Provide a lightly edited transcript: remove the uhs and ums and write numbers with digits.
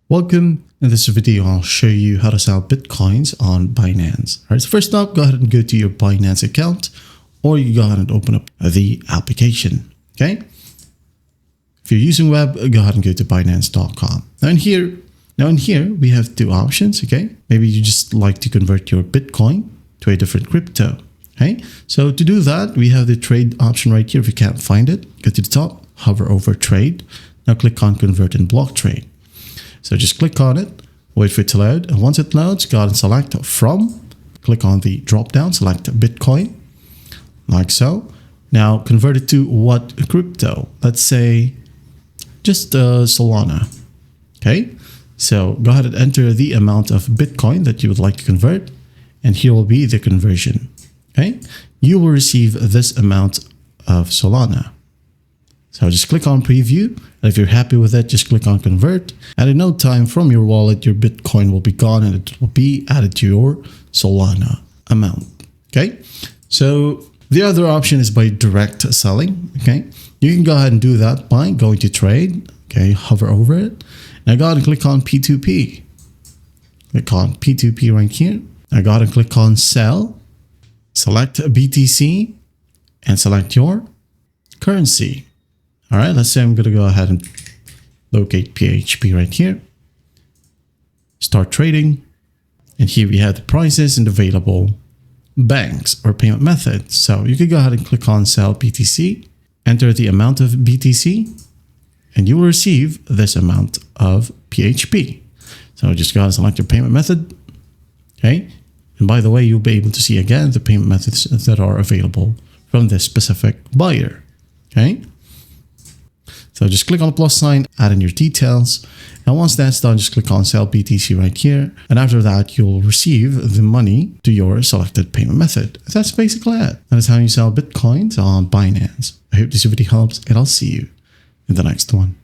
Welcome. In this video, I'll show you how to sell Bitcoins on Binance. All right, so first up, go ahead and go to your Binance account, or you go ahead and open up the application, okay? If you're using web, go ahead and go to Binance.com. Now in here, we have two options, okay? Maybe you just like to convert your Bitcoin to a different crypto, okay? So to do that, we have the trade option right here. If you can't find it, go to the top, hover over trade. Now click on convert in block trade. So just click on it, wait for it to load, and once it loads, go ahead and select from, click on the drop down, select Bitcoin, like so. Now convert it to what crypto? Let's say just Solana, okay? So go ahead and enter the amount of Bitcoin that you would like to convert, and here will be the conversion, okay? You will receive this amount of Solana. So just click on preview, and if you're happy with it, just click on convert. And in no time from your wallet, your Bitcoin will be gone and it will be added to your Solana amount. Okay. So the other option is by direct selling. Okay. You can go ahead and do that by going to trade. Okay. Hover over it. Now go ahead and click on P2P. Click on P2P right here. Now go ahead and click on sell. Select BTC and select your currency. All right, let's say I'm going to go ahead and locate PHP right here. Start trading. And here we have the prices and available banks or payment methods. So you could go ahead and click on sell BTC, enter the amount of BTC, and you will receive this amount of PHP. So just go ahead and select your payment method. Okay. And by the way, you'll be able to see again the payment methods that are available from this specific buyer. Okay. So just click on the plus sign, add in your details. And once that's done, just click on sell BTC right here. And after that, you'll receive the money to your selected payment method. That's basically it. That is how you sell Bitcoins on Binance. I hope this video helps, and I'll see you in the next one.